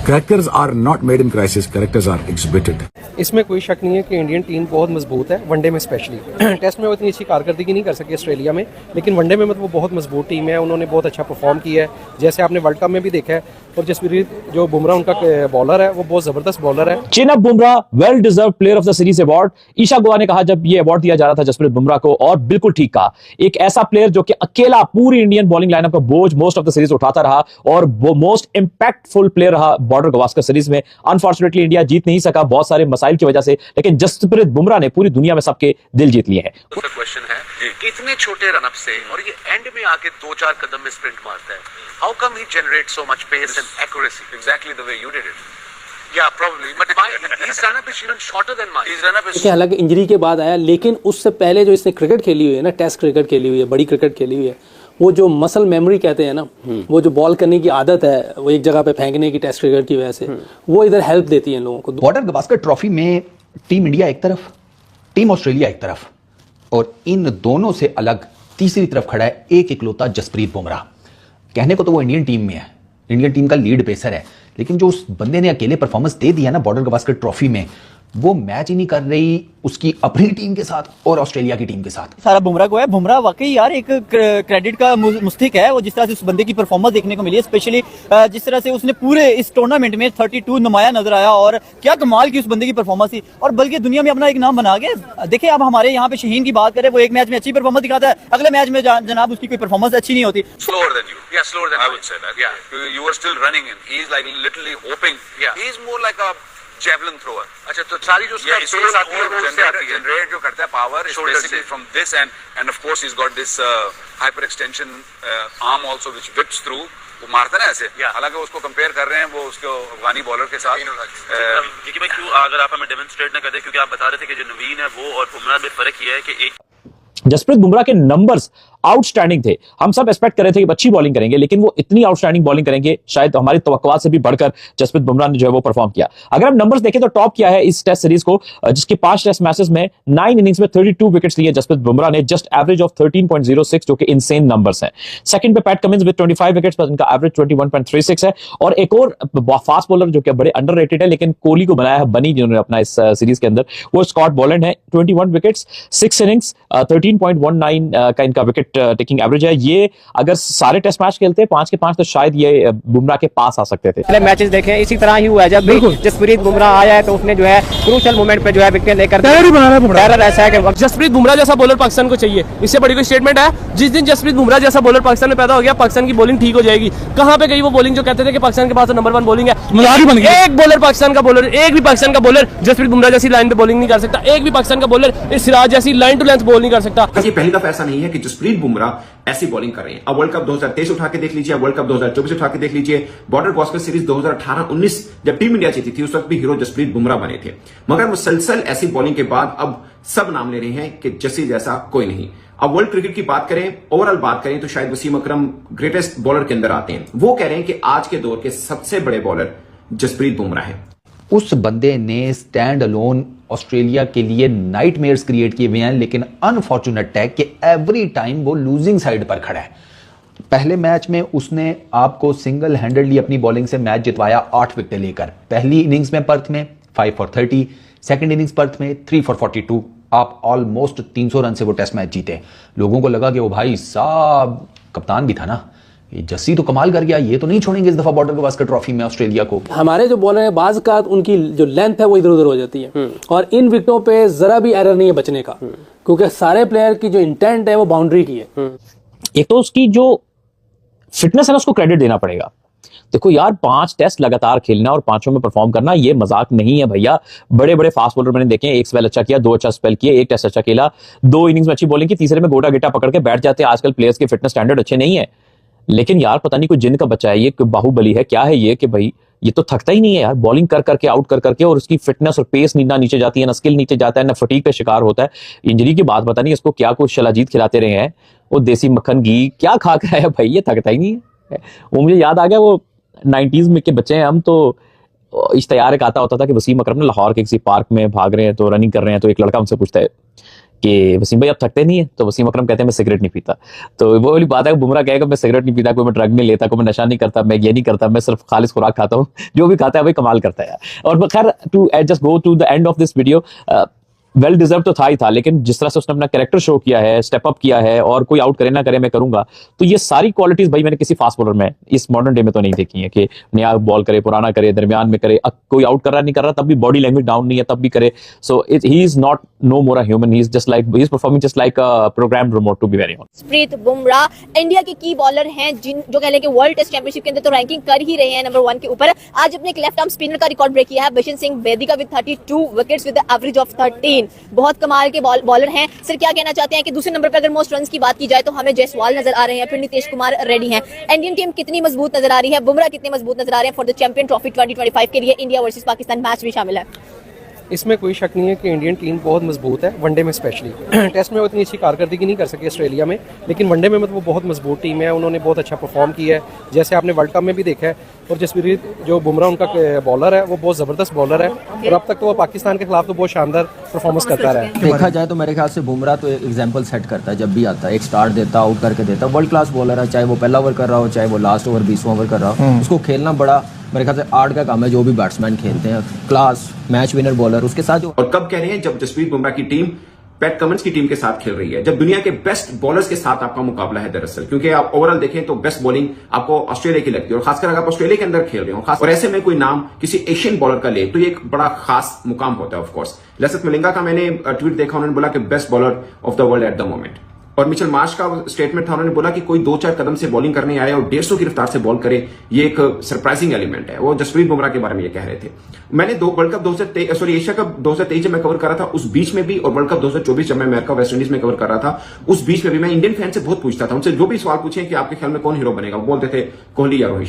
Characters are not made in crisis, characters are exhibited. इसमें कोई शक नहीं है कि इंडियन टीम बहुत मजबूत है, वनडे में स्पेशली। टेस्ट में वो इतनी अच्छी कारकर्दगी नहीं कर सकी ऑस्ट्रेलिया में, लेकिन वनडे में मतलब वो बहुत मजबूत टीम है, उन्होंने बहुत अच्छा परफॉर्म किया है, जैसे आपने वर्ल्ड कप में भी देखा है। और जसप्रीत जो बुमराह उनका बॉलर है, वो बहुत जबरदस्त बॉलर है। Chin up Bumrah well deserve player of the series award. Isa Guha ने कहा जब ये अवार्ड दिया जा रहा था जसप्रीत बुमराह को, और बिल्कुल ठीक कहा, एक ऐसा प्लेयर जो कि अकेला पूरी इंडियन बॉलिंग लाइनअप का बोझ मोस्ट ऑफ द सीरीज उठाता रहा और वो मोस्ट इंपैक्टफुल प्लेयर रहा बॉर्डर गवास्कर सीरीज में। अनफॉर्चुनेटली इंडिया जीत नहीं सका बहुत सारे मसाइल की वजह से, लेकिन जसप्रीत बुमराह ने पूरी दुनिया में सबके दिल जीत लिए हैं। क्वेश्चन है कि इतने छोटे रनअप से और ये एंड में आके 2-4 कदम में स्प्रिंट मारता है, how come he generate so much pace and accuracy exactly the way you did it? Yeah, probably. But his run-up is even shorter than mine. His run-up is. हालांकि injury के बाद आया, लेकिन उससे पहले जो इसने क्रिकेट खेली हुई है ना, टेस्ट क्रिकेट खेली हुई है, बड़ी क्रिकेट खेली हुई है, वो जो मसल मेमोरी कहते हैं ना, वो जो बॉल करने की आदत है, वो एक जगह पे फेंकने की टेस्ट क्रिकेट की वजह से, वो इधर हेल्प देती है लोगों को। बॉर्डर गवास्कर ट्रॉफी में टीम इंडिया एक तरफ, टीम ऑस्ट्रेलिया एक तरफ, और इन दोनों से अलग तीसरी तरफ खड़ा है एक इकलौता जसप्रीत बुमराह। कहने को तो वो इंडियन टीम में है, इंडियन टीम का लीड पेसर है, लेकिन जो उस बंदे ने अकेले परफॉर्मेंस दे दिया ना बॉर्डर गवास्कर ट्रॉफी में, वो मैच ही नहीं कर रही उसकी अपनी टीम के साथ और ऑस्ट्रेलिया की टीम के साथ। सारा बुमराह को है। बुमराह वाकई यार एक क्रेडिट का मुस्तहिक है। वो जिस तरह से उस बंदे की परफॉर्मेंस देखने को मिली है, स्पेशली जिस तरह से उसने पूरे इस टूर्नामेंट में 32 नुमाया नजर आया, और क्या कमाल की उस बंदे की परफॉर्मेंस थी, और बल्कि दुनिया में अपना एक नाम बना गया। देखिए अब हमारे यहाँ पे शहीन की बात करें, वो एक मैच में अच्छी परफॉर्मेंस दिखाता है, अगले मैच में जनाब उसकी कोई परफॉर्मेंस अच्छी नहीं होती। slower than you. Yeah, slower than I would say that. Yeah, you were still running in. He's like literally hoping. Yeah, he's more like a javelin thrower. अच्छा, तो सारी जो उसका पेस आती है, वो उससे आती है, जनरेट जो करता है power is basically from this end of course he has got this hyper extension arm also which whips through. वो मारता है ना ऐसे, हालांकि उसको कंपेयर कर रहे हैं वो उसके अफगानी बॉलर के साथ। देखिए भाई, क्यों अगर आप हमें डेमोन्स्ट्रेट ना कर दे, क्योंकि आप बता रहे थे कि जो नवीन है वो और बुमराह में फर्क ये है कि एक जसप्रीत बुमराह के नंबर्स आउटस्टैंडिंग थे। हम सब एक्सपेक्ट कर रहे थे कि अच्छी बॉलिंग करेंगे, लेकिन वो इतनी आउटस्टैंडिंग बॉलिंग करेंगे शायद हमारी तवक्कुआत से भी बढ़कर जसप्रीत बुमराह ने जो है वो परफॉर्म किया। अगर हम नंबर्स देखें तो टॉप किया है इस टेस्ट सीरीज को, जिसके 5 टेस्ट मैचेस में 9 इनिंग्स में 32 विकेट्स लिए जसप्रीत बुमराह ने, जस्ट एवरेज ऑफ 13.06, जो कि इनसेन नंबर्स हैं। सेकंड पे पैट कमिंस विद 25 विकेट्स, पर इनका एवरेज 21.36 है। और एक और फास्ट बॉलर जो कि बड़े अंडररेटेड है, लेकिन कोहली को बनाया है बनी जिन्होंने अपना इस सीरीज के अंदर, वो स्कॉट बॉलैंड है। 21 विकेट्स, 6 इनिंग्स, 13.19 का इनका विकेट टेकिंग एवरेज है। ये अगर सारे टेस्ट मैच खेलते 5 के 5 तो शायद ये बुमराह के पास आ सकते थे। पहले मैचेस देखें, इसी तरह ही हुआ है। जब भी जसप्रीत बुमराह आया है तो उसने जो है क्रूशियल मोमेंट पे जो है विकेट लेकर टेरर ऐसा है कि जसप्रीत बुमराह जैसा बॉलर पाकिस्तान को चाहिए। इससे बड़ी कोई स्टेटमेंट है? जिस दिन जसप्रीत बुमराह जैसा बॉलर पाकिस्तान में पैदा हो गया, पाकिस्तान की बॉलिंग ठीक हो जाएगी। कहां पे गई वो बॉलिंग जो कहते थे कि पाकिस्तान के पास नंबर 1 बॉलिंग है? एक बॉलर पाकिस्तान का बॉलर, एक भी पाकिस्तान का बॉलर जसप्रीत बुमराह जैसी लाइन पे बॉलिंग नहीं कर सकता। एक भी पाकिस्तान का बॉलर इस सिराज जैसी लाइन टू लेंथ बॉल नहीं कर सकता। ये पहली दफा ऐसा नहीं है कि जसप्रीत बुमराह ऐसी बॉलिंग कर रहे हैं। अब वर्ल्ड कप 2023 उठा के देख लीजिए, वर्ल्ड कप 2024 उठा के देख लीजिए, बॉर्डर गवास्कर सीरीज 2018-19 जब टीम इंडिया जीती थी, उस वक्त भी हीरो जसप्रीत बुमराह बने थे। मगर मुसलसल ऐसी बॉलिंग के बाद अब सब नाम ले रहे हैं कि जस्सी जैसा कोई नहीं। अब वर्ल्ड क्रिकेट की बात करें, ओवरऑल बात करें, तो शायद वसीम अकरम ग्रेटेस्ट बॉलर के अंदर आते हैं। वो कह रहे हैं कि आज के दौर के सबसे बड़े बॉलर जसप्रीत बुमराह है। उस बंदे ने स्टैंड अलोन ऑस्ट्रेलिया के लिए नाइटमेयर्स क्रिएट किए हुए हैं, लेकिन अनफॉर्चुनेट है कि एवरी टाइम वो लूजिंग साइड पर खड़ा है। पहले मैच में उसने आपको सिंगल हैंडेडली अपनी बॉलिंग से मैच जितवाया 8 विकेट लेकर। पहली इनिंग्स में पर्थ में 5 for 30, सेकंड इनिंग्स पर्थ में 3 for 42। आप ऑलमोस्ट 300 रन से वो टेस्ट मैच जीते। लोगों को लगा कि वो भाई साहब कप्तान भी था ना, ये जस्सी तो कमाल कर गया, ये तो नहीं छोड़ेंगे इस दफा बॉर्डर गवास्कर ट्रॉफी में ऑस्ट्रेलिया को। हमारे जो बॉलर है बाज का उनकी जो लेंथ है वो इधर उधर हो जाती है, और इन विकेटों पे जरा भी एरर नहीं है बचने का, क्योंकि सारे प्लेयर की जो इंटेंट है वो बाउंड्री की है। एक तो उसकी जो फिटनेस है ना, उसको क्रेडिट देना पड़ेगा। देखो यार, 5 टेस्ट लगातार खेलना और 5 में परफॉर्म करना ये मजाक नहीं है भैया। बड़े बड़े फास्ट बॉलर मैंने देखे, एक स्पेल अच्छा किया, 2 अच्छा स्पेल किए, 1 टेस्ट अच्छा खेला, 2 इनिंग्स में अच्छी बॉलिंग की, तीसरे में गोटा गिट्टा पकड़ के बैठ जाते हैं। आजकल प्लेयर्स के फिटनेस स्टैंडर्ड अच्छे नहीं है, लेकिन यार पता नहीं कोई जिन का बच्चा है ये, बाहुबली है क्या है ये, कि भाई ये तो थकता ही नहीं है यार, बॉलिंग कर करके आउट कर करके, और उसकी फिटनेस और पेस ना नीचे जाती है, ना स्किल नीचे जाता है, ना फटीग का शिकार होता है। इंजरी की बात पता नहीं इसको क्या कुछ शलाजीत खिलाते रहे हैं, वो देसी मक्खन घी क्या खा कर आया भाई, ये थकता ही नहीं है। वो मुझे याद आ गया, वो 90s में के बच्चे हैं हम, तो इश्तिहार एक आता होता था कि वसीम अकरम ने लाहौर के किसी पार्क में भाग रहे हैं, तो रनिंग कर रहे हैं, तो एक लड़का उनसे पूछता है कि वसीम भाई आप थकते नहीं है? तो वसीम अकरम कहते हैं मैं सिगरेट नहीं पीता। तो वो वाली बात है, बुमराह कहेगा मैं सिगरेट नहीं पीता, कोई मैं ड्रग नहीं लेता, कोई मैं नशा नहीं करता, मैं ये नहीं करता, मैं सिर्फ खालिस खुराक खाता हूँ। जो भी खाता है वही कमाल करता है। और खैर to just go to the end of this video, well deserve तो था ही था, लेकिन जिस तरह से उसने अपना कैरेक्टर शो किया है, स्टेप अप किया है, और कोई आउट करे ना करे मैं करूंगा, तो ये सारी क्वालिटीज भाई मैंने किसी फास्ट बॉलर में इस मॉडर्न डे में तो नहीं देखी है कि नया बॉल करे, पुराना करे, दरमियान में करे, कोई आउट कर रहा नहीं कर रहा तब भी बॉडी लैंग्वेज डाउन नहीं है तब भी करे। So he is not no more a human, he is just like he is performing just like a programmed remote, to be very honest. Jasprit Bumrah India के की बॉलर हैं, जिन जो कह लें कि वर्ल्ड टेस्ट चैंपियनशिप के अंदर तो रैंकिंग कर ही रहे हैं नंबर 1 के ऊपर। आज अपने एक लेफ्ट आर्म स्पिनर का रिकॉर्ड ब्रेक किया है बिशन सिंह बेदी का with 32 wickets with average of 13। बहुत कमाल के बॉलर हैं। सर क्या कहना चाहते हैं कि दूसरे नंबर पर अगर मोस्ट रन्स की बात की जाए तो हमें जयसवाल नजर आ रहे हैं, फिर नीतीश कुमार रेड्डी हैं। इंडियन टीम कितनी मजबूत नजर आ रही है, बुमराह कितने मजबूत नजर आ रहे हैं फॉर द चैंपियन ट्रॉफी 2025 के लिए इंडिया वर्सेस पाकिस्तान मैच भी शामिल है? इसमें कोई शक नहीं है कि इंडियन टीम बहुत मजबूत है, वनडे में स्पेशली। टेस्ट में वो इतनी अच्छी कारकर्दगी नहीं कर सकी ऑस्ट्रेलिया में, लेकिन वनडे में मतलब वो बहुत मजबूत टीम है, उन्होंने बहुत अच्छा परफॉर्म किया है, जैसे आपने वर्ल्ड कप में भी देखा है। और जसप्रीत जो बुमराह उनका बॉलर है वो बहुत ज़बरदस्त बॉलर है, और अब तक तो वो पाकिस्तान के खिलाफ तो बहुत शानदार परफॉर्मेंस करता रहा है। देखा जाए तो मेरे ख्याल से बुमराह तो एक एग्जाम्पल सेट करता है, जब भी आता है एक स्टार्ट देता, आउट करके देता, वर्ल्ड क्लास बॉलर है, चाहे वो पहला ओवर कर रहा हो, चाहे वो लास्ट ओवर 20वां ओवर कर रहा हो, उसको खेलना बड़ा मेरे ख्याल से आर्ट का काम है। जो भी बैट्समैन खेलते हैं क्लास मैच विनर बॉलर, उसके साथ जो और कब कह रहे हैं जब जसप्रीत बुमराह की टीम पैट कमिंस की टीम के साथ खेल रही है, जब दुनिया के बेस्ट बॉलर्स के साथ आपका मुकाबला है दरअसल, क्योंकि आप ओवरऑल देखें तो बेस्ट बॉलिंग आपको ऑस्ट्रेलिया की लगती है, और खासकर अगर आप ऑस्ट्रेलिया के अंदर खेल रहे हो खास, और ऐसे में कोई नाम किसी एशियन बॉलर का ले तो ये एक बड़ा खास मुकाम होता है। ऑफ कोर्स लसित मलिंगा का मैंने ट्वीट देखा, उन्होंने बोला कि best bowler of the world at the moment. और मिचेल मार्श का स्टेटमेंट था, उन्होंने बोला कि कोई 2-4 कदम से बॉलिंग करने आए और 150 की रफ्तार से बॉल करे, ये एक सरप्राइजिंग एलिमेंट है। वो जसप्रीत बुमराह के बारे में ये कह रहे थे। मैंने वर्ल्ड कप 2023 एशिया कप 2023 जब मैं कवर कर रहा था उस बीच में भी, और वर्ल्ड कप 2024 जब मैं अमेरिका वेस्ट इंडीज में कवर कर रहा था उस बीच में भी मैं इंडियन फैन से बहुत पूछता था, उनसे जो भी सवाल पूछे कि आपके ख्याल में कौन हीरो बनेगा, वो बोलते थे कोहली या रोहित।